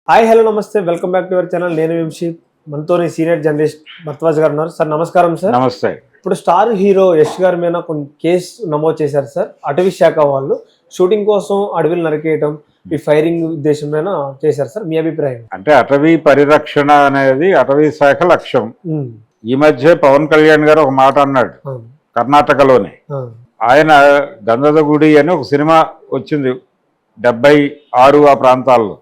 Hi hello నమస్తే welcome back to our channel. నేను వంశీ, మనతోని సీనియర్ జర్నలిస్ట్ భరద్వాజ్ గారు ఉన్నారు. సార్ నమస్కారం. సార్ నమస్తే. ఇప్పుడు స్టార్ హీరో యష్ గారి మీద కొన్ని కేసు నమోదు చేశారు సార్. అటవీ శాఖ వాళ్ళు షూటింగ్ కోసం అడవిలు నరికేయటం, ఈ ఫైరింగ్ ఉద్దేశం మీద చేశారు సార్. మీ అభిప్రాయం? అంటే అటవీ పరిరక్షణ అనేది అటవీ శాఖ లక్ష్యం. ఈ మధ్య పవన్ కళ్యాణ్ గారు ఒక మాట అన్నాడు కర్ణాటకలోనే. ఆయన గంధదగుడి అని ఒక సినిమా వచ్చింది 76 ఆ ప్రాంతాల్లో.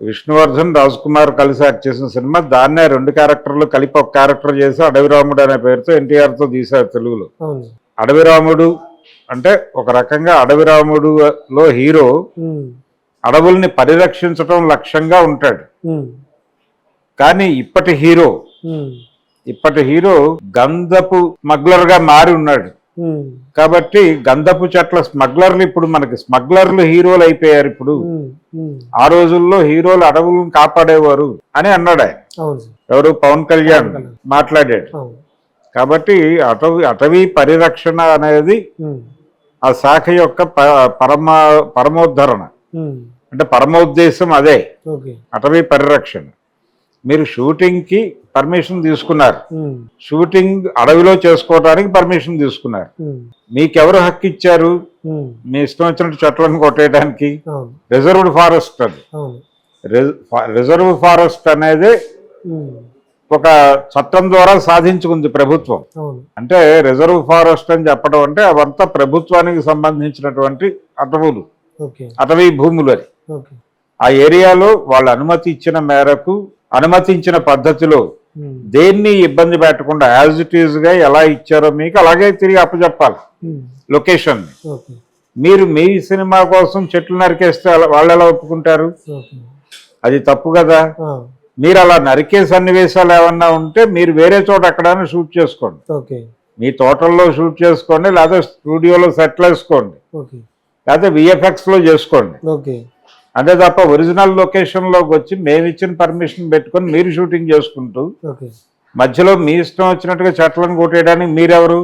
విష్ణువర్ధన్, రాజ్ కుమార్ కలిసి యాక్ట్ చేసిన సినిమా. దాన్నే 2 క్యారెక్టర్లు కలిపి ఒక క్యారెక్టర్ చేసి అడవిరాముడు అనే పేరుతో ఎన్టీఆర్ తో తీశారు తెలుగులో. అడవిరాముడు అంటే ఒక రకంగా అడవిరాముడులో హీరో అడవుల్ని పరిరక్షించడం లక్ష్యంగా ఉంటాడు. కానీ ఇప్పటి హీరో గంధపు స్మగ్లర్ గా మారి ఉన్నాడు. కాబట్టి గంధపు చెట్ల స్మగ్లర్లు ఇప్పుడు మనకి స్మగ్లర్లు హీరోలు అయిపోయారు. ఇప్పుడు ఆ రోజుల్లో హీరోలు అడవులను కాపాడేవారు అని అన్నాడు ఆయన. ఎవరు? పవన్ కళ్యాణ్ మాట్లాడాడు. కాబట్టి అటవీ పరిరక్షణ అనేది ఆ శాఖ యొక్క పరమోద్ధరణ, అంటే పరమోద్దేశం అదే అటవీ పరిరక్షణ. మీరు షూటింగ్ కి పర్మిషన్ తీసుకున్నారు, షూటింగ్ అడవిలో చేసుకోవడానికి పర్మిషన్ తీసుకున్నారు. మీకెవరు హక్కు ఇచ్చారు మీ ఇష్టం వచ్చినట్టు చెట్లను కొట్టేయడానికి? Reserved forest. అది రిజర్వ్ ఫారెస్ట్ అనేది ఒక చట్టం ద్వారా సాధించుకుంది ప్రభుత్వం. అంటే రిజర్వ్ ఫారెస్ట్ అని చెప్పడం అంటే అవంతా ప్రభుత్వానికి సంబంధించినటువంటి అటవులు, అటవీ భూములు. అని ఆ ఏరియాలో వాళ్ళు అనుమతి ఇచ్చిన మేరకు, అనుమతించిన పద్ధతిలో దేన్ని ఇబ్బంది పెట్టకుండా యాజ్ ఇట్ ఈజ్ గా ఎలా ఇచ్చారో మీకు అలాగే తిరిగి అప్పచెప్పాలి లొకేషన్. మీరు మీ సినిమా కోసం చెట్లు నరికేస్తే వాళ్ళు ఎలా ఒప్పుకుంటారు? అది తప్పు కదా. మీరు అలా నరికే సన్నివేశాలు ఏమన్నా ఉంటే మీరు వేరే చోట ఎక్కడైనా షూట్ చేసుకోండి. మీ తోటల్లో షూట్ చేసుకోండి, లేదా స్టూడియోలో సెట్లు వేసుకోండి, లేకపోతే విఎఫ్ఎక్స్ లో చేసుకోండి. అంతే తప్ప ఒరిజినల్ లొకేషన్ లోకి వచ్చి మేము ఇచ్చిన పర్మిషన్ పెట్టుకొని మీరు షూటింగ్ చేసుకుంటూ మధ్యలో మీ ఇష్టం వచ్చినట్టుగా చెట్లను కొట్టేయడానికి మీరెవరు?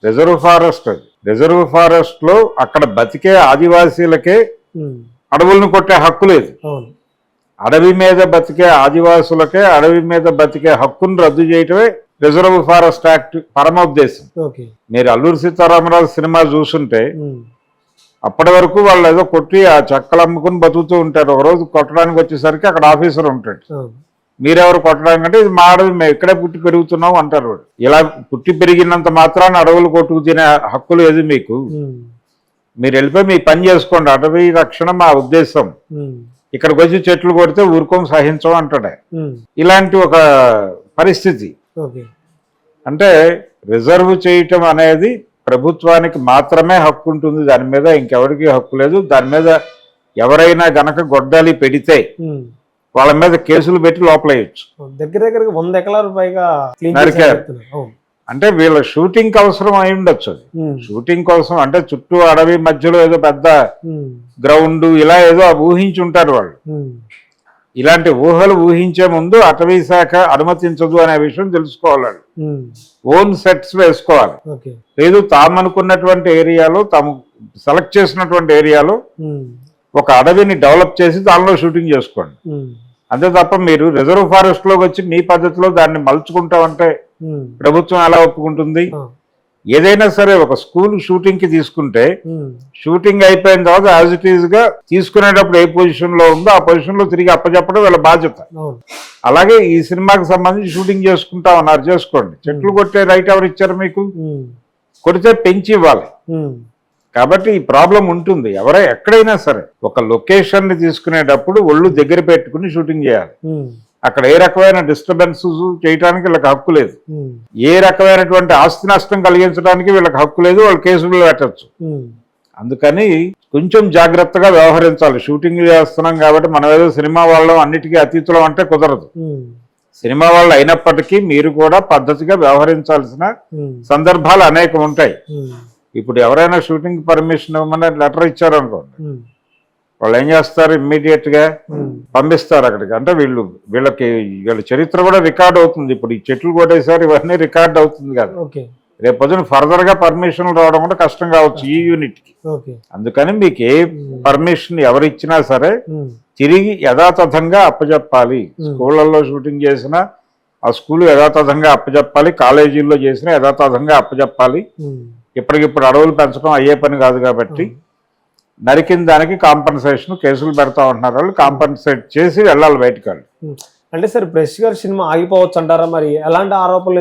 Reserve forest. అది రిజర్వ్ ఫారెస్ట్ లో అక్కడ బతికే ఆదివాసీలకే అడవులను కొట్టే హక్కు లేదు. అడవి మీద బతికే ఆదివాసులకే అడవి మీద బతికే హక్కును రద్దు చేయటమే రిజర్వ్ ఫారెస్ట్ యాక్ట్ పరమోద్దేశం. మీరు అల్లూరి సీతారామరాజు సినిమా చూసుంటే అప్పటి వరకు వాళ్ళు ఏదో కొట్టి ఆ చెక్కలు అమ్ముకుని బతుకుతూ ఉంటారు. ఒక రోజు కొట్టడానికి వచ్చేసరికి అక్కడ ఆఫీసర్ ఉంటాడు. మీరెవరు కొట్టడానికి అంటే ఇది మా అడవి, మేము ఇక్కడే పుట్టి పెరుగుతున్నాం అంటారు. వాడు ఇలా పుట్టి పెరిగినంత మాత్రాన్ని అడవులు కొట్టుకు తినే హక్కులు ఏది మీకు? మీరు వెళ్ళిపోయి మీ పని చేసుకోండి, అటవీ రక్షణ మా ఉద్దేశం, ఇక్కడికి వచ్చి చెట్లు కొడితే ఊరుకోం సహించం అంటాడే. ఇలాంటి ఒక పరిస్థితి. అంటే రిజర్వ్ చేయటం అనేది ప్రభుత్వానికి మాత్రమే హక్కు ఉంటుంది, దాని మీద ఇంకెవరికి హక్కు లేదు. దాని మీద ఎవరైనా గనక గొడ్డలి పెడితే వాళ్ళ మీద కేసులు పెట్టి లోపలేయచ్చు. దగ్గర దగ్గర 100 ఎకరాల పైగా నరికారు. అంటే వీళ్ళ షూటింగ్ అవసరం అయి ఉండొచ్చు. అది షూటింగ్ కోసం అంటే చుట్టూ అడవి మధ్యలో ఏదో పెద్ద గ్రౌండ్ ఇలా ఏదో ఊహించి ఉంటారు వాళ్ళు. ఇలాంటి ఊహలు ఊహించే ముందు అటవీ శాఖ అనుమతించదు అనే విషయం తెలుసుకోవాలి. ఓన్ సెట్స్ వేసుకోవాలి. లేదు తామనుకున్నటువంటి ఏరియాలో, తాము సెలెక్ట్ చేసినటువంటి ఏరియాలో ఒక అడవిని డెవలప్ చేసి దానిలో షూటింగ్ చేసుకోండి. అంతే తప్ప మీరు రిజర్వ్ ఫారెస్ట్ లోకి వచ్చి మీ పద్ధతిలో దాన్ని మలుచుకుంటామంటే ప్రభుత్వం ఎలా ఒప్పుకుంటుంది? ఏదైనా సరే ఒక స్కూల్ షూటింగ్ కి తీసుకుంటే షూటింగ్ అయిపోయిన తర్వాత యాజ్ ఇట్ ఈజ్ గా తీసుకునేటప్పుడు ఏ పొజిషన్ లో ఉందో ఆ పొజిషన్ లో తిరిగి అప్పచెప్పడం వీళ్ళ బాధ్యత. అలాగే ఈ సినిమాకి సంబంధించి షూటింగ్ చేసుకుంటా ఉన్నారు, చేసుకోండి. చెట్లు కొట్టే రైట్ ఎవరు ఇచ్చారు మీకు? కొడితే పెంచి ఇవ్వాలి. కాబట్టి ఈ ప్రాబ్లం ఉంటుంది. ఎక్కడైనా సరే ఒక లొకేషన్ ని తీసుకునేటప్పుడు ఒళ్ళు దగ్గర పెట్టుకుని షూటింగ్ చేయాలి. అక్కడ ఏ రకమైన డిస్టర్బెన్స్ చేయడానికి వీళ్ళకి హక్కు లేదు. ఏ రకమైనటువంటి ఆస్తి నష్టం కలిగించడానికి వీళ్ళకి హక్కు లేదు. వాళ్ళు కేసులు పెట్టచ్చు. అందుకని కొంచెం జాగ్రత్తగా వ్యవహరించాలి. షూటింగ్ చేస్తున్నాం కాబట్టి మనం ఏదో సినిమా వాళ్ళం అన్నిటికీ అతీతులం అంటే కుదరదు. సినిమా వాళ్ళు అయినప్పటికీ మీరు కూడా పద్ధతిగా వ్యవహరించాల్సిన సందర్భాలు అనేకం ఉంటాయి. ఇప్పుడు ఎవరైనా షూటింగ్ పర్మిషన్ ఇవ్వమని లెటర్ ఇచ్చారనుకోండి, వాళ్ళు ఏం చేస్తారు? ఇమ్మీడియట్ గా పంపిస్తారు అక్కడికి. అంటే వీళ్ళ చరిత్ర కూడా రికార్డ్ అవుతుంది. ఇప్పుడు ఈ చెట్లు కొట్టేసారి ఇవన్నీ రికార్డ్ అవుతుంది కదా. రేపొద్దున ఫర్దర్ గా పర్మిషన్లు రావడం కూడా కష్టం కావచ్చు ఈ యూనిట్ కి. ఓకే. అందుకని మీకు ఏ పర్మిషన్ ఎవరిచ్చినా సరే ఉమ్, తిరిగి యథాతథంగా అప్పచెప్పాలి. స్కూళ్ళల్లో షూటింగ్ చేసినా ఆ స్కూల్ యథాతథంగా అప్పచెప్పాలి, కాలేజీల్లో చేసినా యథాతథంగా అప్పచెప్పాలి. ఉమ్, ఇప్పటికిప్పుడు అడవులు పెంచడం అయ్యే పని కాదు కాబట్టి నరికిన దానికి కాంపన్సేషన్ కేసులు పెడతా ఉంటున్నారు. వాళ్ళు కాంపన్సేట్ చేసి వెళ్ళాలి బయటకు. ఉమ్. అంటే సార్ ఇప్పుడు యష్ గారి సినిమా ఆగిపోవచ్చు అంటారా? మరి ఎలాంటి ఆరోపణలు